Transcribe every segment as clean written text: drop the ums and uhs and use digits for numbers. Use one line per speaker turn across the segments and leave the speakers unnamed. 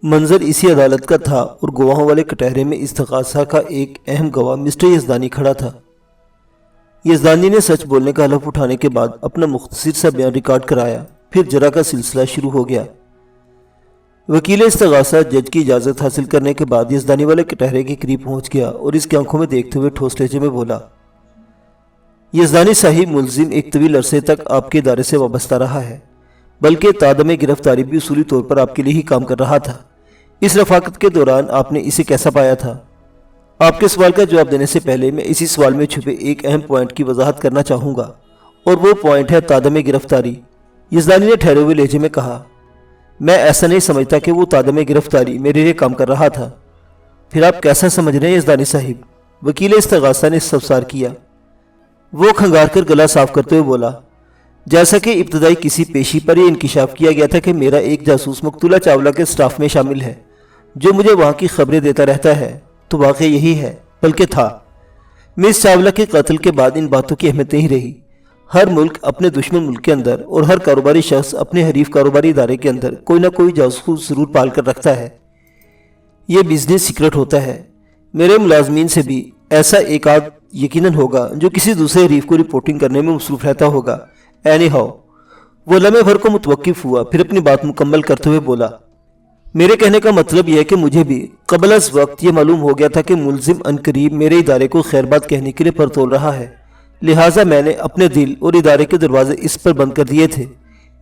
منظر اسی عدالت کا تھا اور گواہوں والے کٹہرے میں استغاثہ کا ایک اہم گواہ مسٹر یزدانی کھڑا تھا۔ یزدانی نے سچ بولنے کا حلف اٹھانے کے بعد اپنا مختصر سا بیان ریکارڈ کرایا، پھر جرا کا سلسلہ شروع ہو گیا۔ وکیل استغاثہ جج کی اجازت حاصل کرنے کے بعد یزدانی والے کٹہرے کے قریب پہنچ گیا اور اس کی آنکھوں میں دیکھتے ہوئے ٹھوس لہجے میں بولا، یزدانی صاحب، ملزم ایک طویل عرصے تک آپ کے ادارے سے وابستہ رہا ہے، بلکہ تادم گرفتاری بھی اصولی طور پر آپ کے لیے ہی کام کر رہا تھا۔ اس رفاقت کے دوران آپ نے اسے کیسا پایا تھا؟ آپ کے سوال کا جواب دینے سے پہلے میں اسی سوال میں چھپے ایک اہم پوائنٹ کی وضاحت کرنا چاہوں گا، اور وہ پوائنٹ ہے تادم گرفتاری۔ یزدانی نے ٹھہرے ہوئے لہجے میں کہا، میں ایسا نہیں سمجھتا کہ وہ تادم گرفتاری میرے لیے کام کر رہا تھا۔ پھر آپ کیسا سمجھ رہے ہیں یزدانی صاحب؟ وکیل استغاثہ نے استفسار کیا۔ وہ کھنگار کر گلا صاف کرتے ہوئے بولا، جیسا کہ ابتدائی کسی پیشی پر یہ انکشاف کیا گیا تھا کہ میرا ایک جاسوس مقتولہ چاولہ کے سٹاف میں شامل ہے جو مجھے وہاں کی خبریں دیتا رہتا ہے، تو واقعہ یہی ہے، بلکہ تھا۔ مس چاولہ کے قتل کے بعد ان باتوں کی اہمیت نہیں رہی۔ ہر ملک اپنے دشمن ملک کے اندر اور ہر کاروباری شخص اپنے حریف کاروباری ادارے کے اندر کوئی نہ کوئی جاسوس ضرور پال کر رکھتا ہے۔ یہ بزنس سیکرٹ ہوتا ہے۔ میرے ملازمین سے بھی ایسا ایک آدھ یقیناً ہوگا جو کسی دوسرے حریف کو رپورٹنگ کرنے میں مصروف رہتا ہوگا۔ اینی ہاؤ، وہ لمحے بھر کو متوقف ہوا، پھر اپنی بات مکمل کرتے ہوئے بولا، میرے کہنے کا مطلب یہ ہے کہ مجھے بھی قبل از وقت یہ معلوم ہو گیا تھا کہ ملزم عنقریب میرے ادارے کو خیر بات کہنے کے لیے پرتول رہا ہے، لہٰذا میں نے اپنے دل اور ادارے کے دروازے اس پر بند کر دیے تھے۔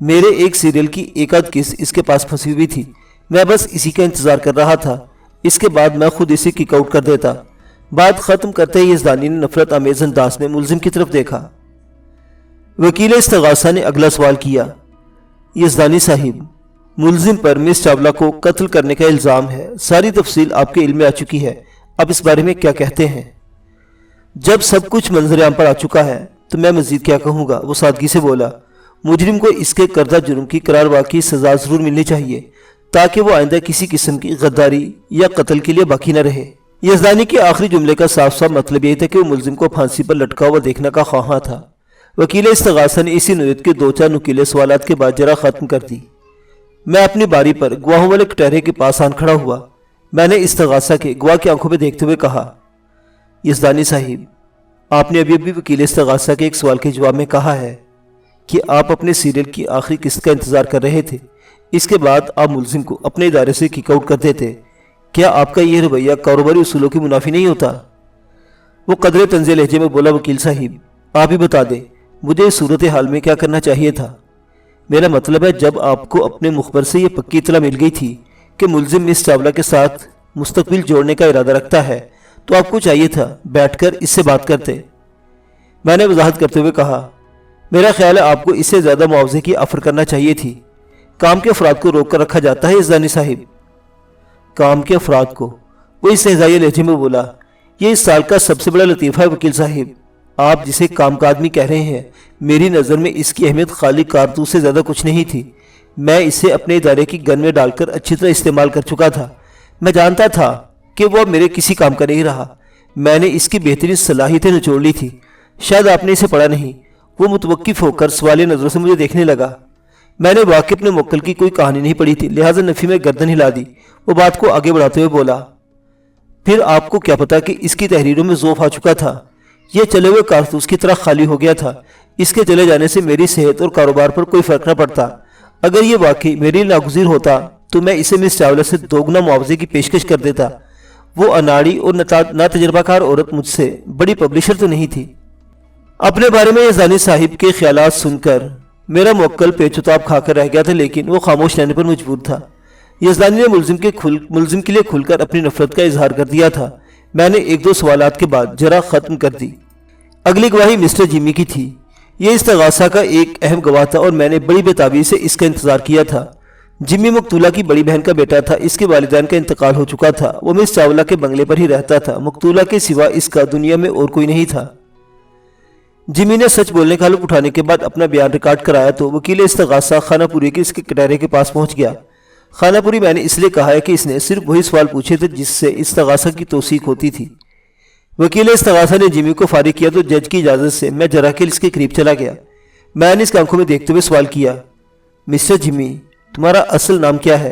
میرے ایک سیریل کی ایک آدھ قسط اس کے پاس پھنسی ہوئی تھی، میں بس اسی کا انتظار کر رہا تھا، اس کے بعد میں خود اسے کک آؤٹ کر دیتا۔ بات ختم کرتے ہی یزدانی نے نفرت آمیز انداز میں ملزم کی طرف دیکھا۔ وکیل استغاثہ نے اگلا سوال کیا، یزدانی صاحب، ملزم پر مس چاولہ کو قتل کرنے کا الزام ہے، ساری تفصیل آپ کے علم میں آ چکی ہے، اب اس بارے میں کیا کہتے ہیں؟ جب سب کچھ منظر عام پر آ چکا ہے تو میں مزید کیا کہوں گا، وہ سادگی سے بولا۔ مجرم کو اس کے کردہ جرم کی قرار واقعی سزا ضرور ملنی چاہیے تاکہ وہ آئندہ کسی قسم کی غداری یا قتل کے لیے باقی نہ رہے۔ یزدانی کے آخری جملے کا صاف صاف مطلب یہ تھا کہ وہ ملزم کو پھانسی پر لٹکا ہوا دیکھنا کا خواہاں تھا۔ وکیل استغاثہ نے اسی نوعیت کے دو چار نکیلے سوالات کے بعد جرا ختم کر دی۔ میں اپنی باری پر گواہوں والے کٹہرے کے پاس آن کھڑا ہوا۔ میں نے استغاثہ کے گواہ کی آنکھوں میں دیکھتے ہوئے کہا، یزدانی صاحب، آپ نے ابھی وکیل استغاثہ کے ایک سوال کے جواب میں کہا ہے کہ آپ اپنے سیریل کی آخری قسط کا انتظار کر رہے تھے، اس کے بعد آپ ملزم کو اپنے ادارے سے کک آؤٹ کر دیتے۔ کیا آپ کا یہ رویہ کاروباری اصولوں کی منافی نہیں ہوتا؟ وہ قدرے طنز لہجے میں بولا، وکیل صاحب، آپ ہی بتا دیں مجھے اس صورتحال میں کیا کرنا چاہیے تھا۔ میرا مطلب ہے جب آپ کو اپنے مخبر سے یہ پکی اطلاع مل گئی تھی کہ ملزم مس چاولہ کے ساتھ مستقبل جوڑنے کا ارادہ رکھتا ہے تو آپ کو چاہیے تھا بیٹھ کر اس سے بات کرتے۔ میں نے وضاحت کرتے ہوئے کہا، میرا خیال ہے آپ کو اس سے زیادہ معاوضے کی آفر کرنا چاہیے تھی۔ کام کے افراد کو روک کر رکھا جاتا ہے یزدانی صاحب۔ کام کے افراد کو؟ وہ استہزائی لہجے میں بولا، یہ اس سال کا سب سے بڑا لطیفہ ہے وکیل صاحب۔ آپ جسے کام کا آدمی کہہ رہے ہیں، میری نظر میں اس کی اہمیت خالی کارتوس سے زیادہ کچھ نہیں تھی۔ میں اسے اپنے ادارے کی گن میں ڈال کر اچھی طرح استعمال کر چکا تھا۔ میں جانتا تھا کہ وہ میرے کسی کام کا نہیں رہا۔ میں نے اس کی بہترین صلاحیتیں نچوڑ لی تھی۔ شاید آپ نے اسے پڑھا نہیں۔ وہ متوقف ہو کر سوالیہ نظروں سے مجھے دیکھنے لگا۔ میں نے واقعی اپنے موکل کی کوئی کہانی نہیں پڑھی تھی، لہٰذا نفی میں گردن ہلا دی۔ وہ بات کو آگے بڑھاتے ہوئے بولا، پھر آپ کو کیا پتا کہ اس کی تحریروں میں ذوف آ چکا تھا؟ یہ چلے ہوئے کارتوس کی طرح خالی ہو گیا تھا۔ اس کے چلے جانے سے میری صحت اور کاروبار پر کوئی فرق نہ پڑتا۔ اگر یہ واقعی میرے لیے ناگزیر ہوتا تو میں اسے مس چاولہ سے دوگنا معاوضے کی پیشکش کر دیتا۔ وہ اناڑی اور ناتجربہ کار عورت مجھ سے بڑی پبلشر تو نہیں تھی۔ اپنے بارے میں یزدانی صاحب کے خیالات سن کر میرا موکل پیچ و تاب کھا کر رہ گیا تھا، لیکن وہ خاموش رہنے پر مجبور تھا۔ یزدانی نے ملزم کے لیے کھل کر اپنی نفرت کا اظہار کر دیا تھا۔ میں نے ایک دو سوالات کے بعد جرا ختم کر دی۔ اگلی گواہی مسٹر جیمی کی تھی۔ یہ استغاثہ کا ایک اہم گواہ تھا اور میں نے بڑی بےتابی سے اس کا انتظار کیا تھا۔ جیمی مقتولہ کی بڑی بہن کا بیٹا تھا۔ اس کے والدین کا انتقال ہو چکا تھا۔ وہ مس چاولہ کے بنگلے پر ہی رہتا تھا۔ مقتولہ کے سوا اس کا دنیا میں اور کوئی نہیں تھا۔ جیمی نے سچ بولنے کا حلف اٹھانے کے بعد اپنا بیان ریکارڈ کرایا تو وکیل استغاثہ خانہ پوری کے اس کے کٹہرے کے پاس پہنچ گیا۔ خانہ پوری میں نے اس لیے کہا ہے کہ اس نے صرف وہی سوال پوچھے تھے جس سے استغاثہ کی توثیق ہوتی تھی۔ وکیل استغاثہ نے جیمی کو فارغ کیا تو جج کی اجازت سے میں جرا کے اس کے قریب چلا گیا۔ میں نے اس کی آنکھوں میں دیکھتے ہوئے سوال کیا، مسٹر جیمی، تمہارا اصل نام کیا ہے؟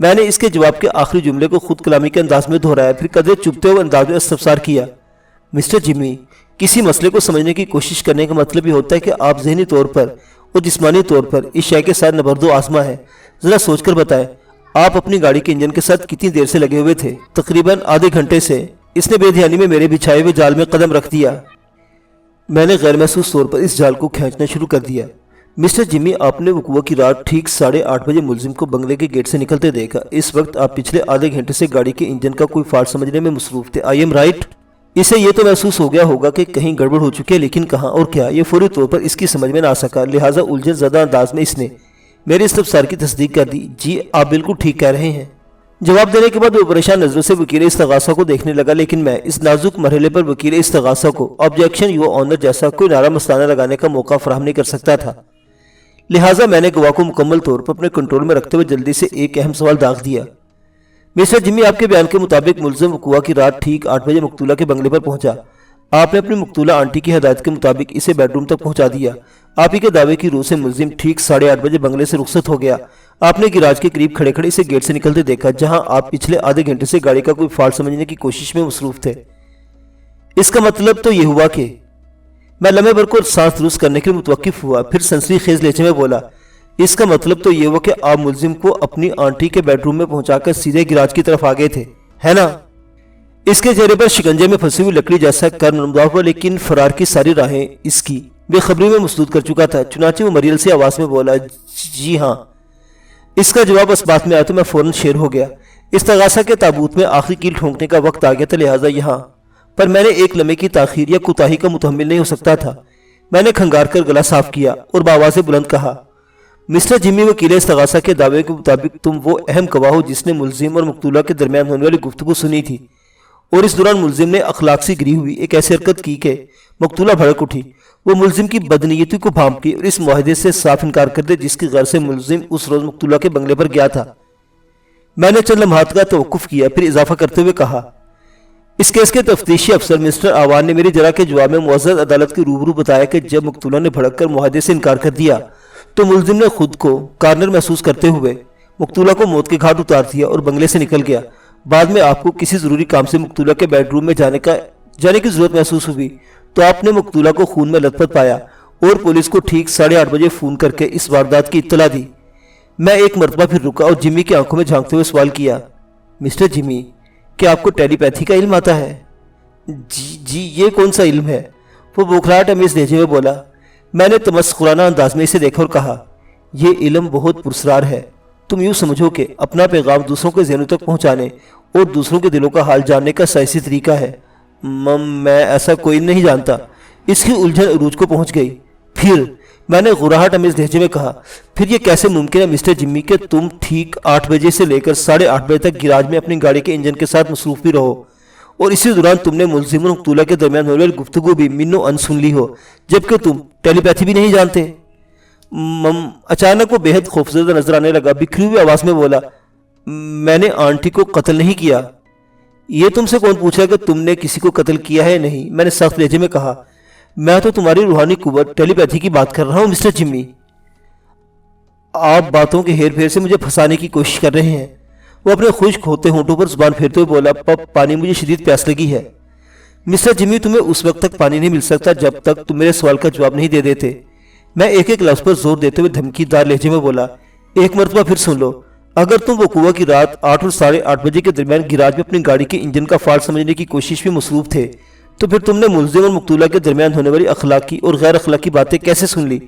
میں نے اس کے جواب کے آخری جملے کو خود کلامی کے انداز میں دہرایا، پھر قدرے چپتے ہوئے انداز میں استفسار کیا۔ مسٹر جمی، کسی مسئلے کو سمجھنے کی کوشش کرنے کا مطلب یہ ہوتا ہے کہ آپ ذہنی طور پر اور جسمانی طور پر اس شے کے ساتھ نبرد و آزما ہے۔ ذرا سوچ کر بتائیں، آپ اپنی گاڑی کے انجن کے ساتھ کتنی دیر سے لگے ہوئے تھے؟ تقریباً آدھے گھنٹے سے۔ اس نے بے دھیانی میں میرے بچھائے ہوئے جال میں قدم رکھ دیا۔ میں نے غیر محسوس طور پر اس جال کو کھینچنا شروع کر دیا۔ مسٹر جمی، آپ نے وقوع کی رات ٹھیک 8:30 بجے ملزم کو بنگلے کے گیٹ سے نکلتے دیکھا۔ اس وقت آپ پچھلے آدھے گھنٹے سے گاڑی کے انجن کا کوئی فالٹ سمجھنے میں مصروف تھے۔ I am right? اسے یہ تو محسوس ہو گیا ہوگا کہ کہیں گڑبڑ ہو چکی ہے، لیکن کہاں اور کیا، یہ فوری طور پر اس کی سمجھ میں نہ آ سکا، لہٰذا الجھن زدہ انداز میں اس نے میرے استفسار کی تصدیق کر دی۔ جی، آپ بالکل ٹھیک کہہ رہے ہیں۔ جواب دینے کے بعد وہ پریشان نظروں سے وکیل استغاثہ کو دیکھنے لگا، لیکن میں اس نازک مرحلے پر وکیل استغاثہ کو آبجیکشن یور آنر جیسا کوئی نعرہ مستانہ لگانے کا موقع فراہم نہیں کر سکتا تھا، لہٰذا میں نے گواہ کو مکمل طور پر اپنے کنٹرول میں رکھتے ہوئے جلدی سے ایک اہم سوال داغ دیا۔ مسٹر جمی، آپ کے بیان کے مطابق ملزم وقوع کی رات ٹھیک 8 بجے مقتولہ کے بنگلے پر پہنچا۔ آپ نے اپنی مقتولہ آنٹی کی ہدایت کے مطابق اسے بیڈ روم تک پہنچا دیا۔ آپ ہی کے دعوے کی روح سے ملزم ٹھیک 8:30 بجے بنگلے سے رخصت ہو گیا۔ آپ نے گراج کے قریب کھڑے کھڑے اسے گیٹ سے نکلتے دیکھا، جہاں آپ پچھلے آدھے گھنٹے سے گاڑی کا کوئی فالٹ سمجھنے کی کوشش میں مصروف تھے۔ اس کا مطلب تو یہ ہوا کہ میں لمحے بھر کو سانس درست کرنے کے لیے متوقف ہوا، پھر سنسنی خیز لہجے میں بولا، اس کا مطلب تو یہ ہوا کہ آپ ملزم کو اپنی آنٹی کے بیڈ روم میں پہنچا کر سیدھے گراج کی طرف آگئے تھے، ہے نا؟ اس کے چہرے پر شکنجے میں پھنسی ہوئی لکڑی جیسا کر نمودار ہوا، لیکن فرار کی ساری راہیں اس کی بے خبری میں مسدود کر چکا تھا۔ چنانچہ وہ مریل سی آواز میں بولا، جی ہاں۔ اس کا جواب اس بات میں آیا تو میں فوراً شیر ہو گیا۔ استغاثہ کے تابوت میں آخری کیل ٹھونکنے کا وقت آ گیا تھا، لہٰذا یہاں پر میں نے ایک لمحے کی تاخیر یا کوتاہی کا متحمل نہیں ہو سکتا تھا۔ میں نے کھنگار کر گلا صاف کیا اور بآواز بلند کہا، مسٹر جمی، وکیل استغاثہ کے دعوے کے مطابق تم وہ اہم گواہ ہو جس نے ملزم اور مقتولہ کے درمیان ہونے والی گفتگو سنی تھی، اور اس دوران ملزم نے اخلاق سے گری ہوئی ایک ایسی حرکت کی کہ مقتولہ بھڑک اٹھی۔ وہ ملزم کی بدنیتی کو بھانپ کی اور اس معاہدے سے صاف انکار کر دے جس کی غرض سے ملزم اس روز مقتولہ کے بنگلے پر گیا تھا۔ میں نے چند لمحات کا توقف کیا، پھر اضافہ کرتے ہوئے کہا، اس کیس کے تفتیشی افسر مسٹر آوان نے میری جرح کے جواب میں معزز عدالت کے روبرو بتایا کہ جب مقتولہ نے بھڑک کر معاہدے سے انکار کر دیا تو ملزم نے خود کو کارنر محسوس کرتے ہوئے مقتولہ کو موت کے گھاٹ اتار دیا اور بنگلے سے نکل گیا۔ بعد میں آپ کو کسی ضروری کام سے مقتولہ کے بیڈ روم میں جانے کی ضرورت محسوس ہوئی تو آپ نے مقتولہ کو خون میں لت پت پایا اور پولیس کو ٹھیک 8:30 بجے فون کر کے اس واردات کی اطلاع دی۔ میں ایک مرتبہ پھر رکا اور جمی کی آنکھوں میں جھانکتے ہوئے سوال کیا، مسٹر جمی، کیا آپ کو ٹیلی پیتھی کا علم آتا ہے؟ جی، یہ کون سا علم ہے؟ وہ بوکھلاہٹ امیز لہجے میں بولا۔ میں نے تمسخرانہ انداز میں اسے دیکھا اور کہا، یہ علم بہت پرسرار ہے۔ تم یوں سمجھو کہ اپنا پیغام دوسروں کے ذہنوں تک پہنچانے اور دوسروں کے دلوں کا حال جاننے کا سائنسی طریقہ ہے۔ میں ایسا کوئی نہیں جانتا۔ اس کی الجھن عروج کو پہنچ گئی۔ پھر میں نے غراہٹ امیز لہجے میں کہا، پھر یہ کیسے ممکن ہے مسٹر جمی کہ تم ٹھیک 8 بجے سے لے کر 8:30 بجے تک گراج میں اپنی گاڑی کے انجن کے ساتھ مصروف بھی رہو اور اسی دوران تم نے ملزم اور مقتولہ کے درمیان ہونے والی گفتگو بھی من و ان سن لی ہو، جبکہ تم ٹیلی پیتھی بھی نہیں جانتے؟ اچانک وہ بے حد خوفزدہ نظر آنے لگا، بکھری ہوئی آواز میں بولا، میں نے آنٹی کو قتل نہیں کیا۔ یہ تم سے کون پوچھا کہ تم نے کسی کو قتل کیا ہے؟ نہیں، میں نے سخت لہجے میں کہا، میں تو تمہاری روحانی قوت ٹیلی پیتھی کی بات کر رہا ہوں مسٹر جمی۔ آپ باتوں کے ہیر پھیر سے مجھے پھنسانے کی کوشش کر رہے ہیں۔ وہ اپنے خشک ہوتے ہونٹوں پر زبان پھیرتے ہوئے بولا، پانی مجھے شدید پیاس لگی ہے۔ مسٹر جمی، تمہیں اس وقت تک پانی نہیں مل سکتا جب تک تم میرے سوال کا جواب نہیں دے دیتے۔ میں ایک ایک لفظ پر زور دیتے ہوئے دھمکی دار لہجے میں بولا، ایک مرتبہ پھر سن لو، اگر تم وقوع کی رات 8 اور 8:30 بجے کے درمیان گراج میں اپنی گاڑی کے انجن کا فالٹ سمجھنے کی کوشش میں مصروف تھے تو پھر تم نے ملزم اور مقتولہ کے درمیان ہونے والی اخلاقی اور غیر اخلاقی باتیں کیسے سن لی؟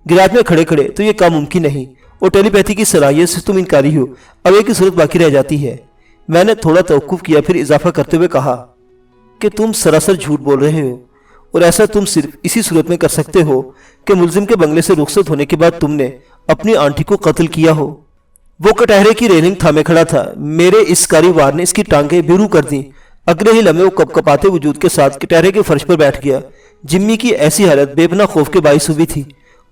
گراج میں کھڑے کھڑے تو یہ کام ممکن نہیں، اور ٹیلی پیتھی کی صلاحیت سے تم انکاری ہو۔ اب ایک ہی صورت باقی رہ جاتی ہے۔ میں نے تھوڑا توقف کیا، پھر اضافہ کرتے ہوئے کہا کہ تم سراسر جھوٹ بول رہے ہو، اور ایسا تم صرف اسی صورت میں کر سکتے ہو کہ ملزم کے بنگلے سے رخصت ہونے کے بعد تم نے اپنی آنٹی کو قتل کیا ہو۔ وہ کٹہرے کی ریلنگ تھامے کھڑا تھا۔ میرے اس کاری وار نے اس کی ٹانگیں بیرو کر دیں۔ اگلے ہی لمحے وہ کپ کپاتے وجود کے ساتھ کٹہرے کے فرش پر بیٹھ گیا۔ جمی کی ایسی حالت بے پناہ خوف کے باعث ہوئی تھی۔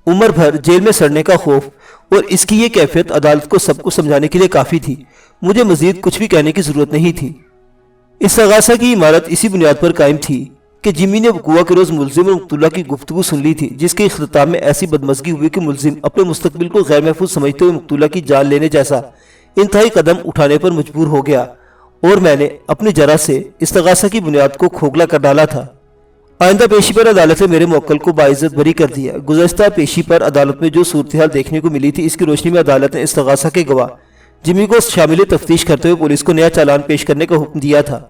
عمر بھر جیل میں سڑنے کا خوف اور اس کی یہ کیفیت عدالت کو سب کو سمجھانے کے لیے کافی تھی۔ مجھے مزید کچھ بھی کہنے کی ضرورت نہیں تھی۔ استغاثہ کی عمارت اسی بنیاد پر قائم تھی کہ جمی نے وقوع کے روز ملزم اور مقتولہ کی گفتگو سن لی تھی، جس کے اختتام میں ایسی بدمزگی ہوئی کہ ملزم اپنے مستقبل کو غیر محفوظ سمجھتے ہوئے مقتولہ کی جان لینے جیسا انتہائی قدم اٹھانے پر مجبور ہو گیا اور میں نے اپنی جرح سے استغاثہ کی بنیاد کو کھوکھلا کر ڈالا تھا۔ آئندہ پیشی پر عدالت نے میرے موکل کو باعزت بری کر دیا۔ گزشتہ پیشی پر عدالت میں جو صورتحال دیکھنے کو ملی تھی، اس کی روشنی میں عدالت نے استغاثہ کے گواہ جمی کو شامل تفتیش کرتے ہوئے پولیس کو نیا چالان پیش کرنے کا حکم دیا تھا۔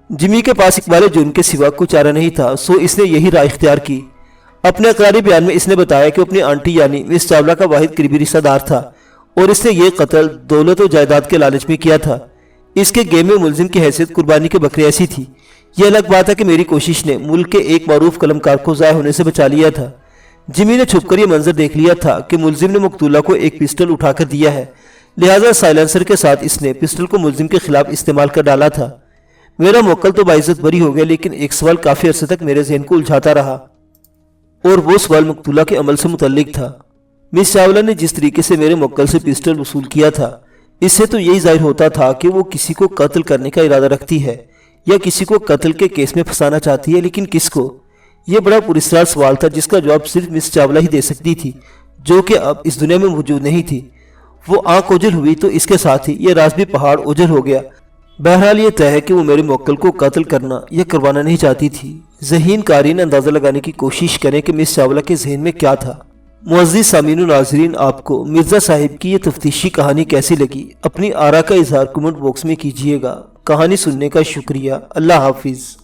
جمی کے پاس اقبال جرم کے سوا کوئی چارہ نہیں تھا، سو اس نے یہی راہ اختیار کی۔ اپنے اقراری بیان میں اس نے بتایا کہ اپنی آنٹی یعنی مس چاولہ کا واحد قریبی رشتہ دار تھا اور اس نے یہ قتل دولت و جائیداد کے لالچ میں کیا تھا۔ اس کے گیم میں ملزم کی حیثیت قربانی کے بکرے ایسی تھی۔ یہ الگ بات ہے کہ میری کوشش نے ملک کے ایک معروف قلمکار کو ضائع ہونے سے بچا لیا تھا۔ جمی نے چھپ کر یہ منظر دیکھ لیا تھا کہ ملزم نے مقتولہ کو ایک پسٹل اٹھا کر دیا ہے، لہٰذا سائلنسر کے ساتھ اس نے پسٹل کو ملزم کے خلاف استعمال کر ڈالا تھا۔ میرا موکل تو باعزت بری ہو گیا، لیکن ایک سوال کافی عرصے تک میرے ذہن کو الجھاتا رہا اور وہ سوال مقتولہ کے عمل سے متعلق تھا۔ مس چاولہ نے جس طریقے سے میرے موکل سے پسٹل وصول کیا تھا، اس سے تو یہی ظاہر ہوتا تھا کہ وہ کسی کو قتل کرنے کا ارادہ رکھتی ہے یا کسی کو قتل کے کیس میں پھنسانا چاہتی ہے، لیکن کس کو؟ یہ بڑا پراسرار سوال تھا جس کا جواب صرف مس چاولہ ہی دے سکتی تھی، جو کہ اب اس دنیا میں موجود نہیں تھی۔ وہ آنکھ اوجھل ہوئی تو اس کے ساتھ ہی یہ راز بھی پہاڑ اوجھل ہو گیا۔ بہرحال یہ طے ہے کہ وہ میرے موکل کو قتل کرنا یا کروانا نہیں چاہتی تھی۔ ذہین قارئین اندازہ لگانے کی کوشش کریں کہ مس چاولہ کے ذہن میں کیا تھا۔ معزز سامعین و ناظرین، آپ کو مرزا صاحب کی یہ تفتیشی کہانی کیسی لگی؟ اپنی آراء کا اظہار کمنٹ باکس میں کیجیے گا۔ کہانی سننے کا شکریہ۔ اللہ حافظ۔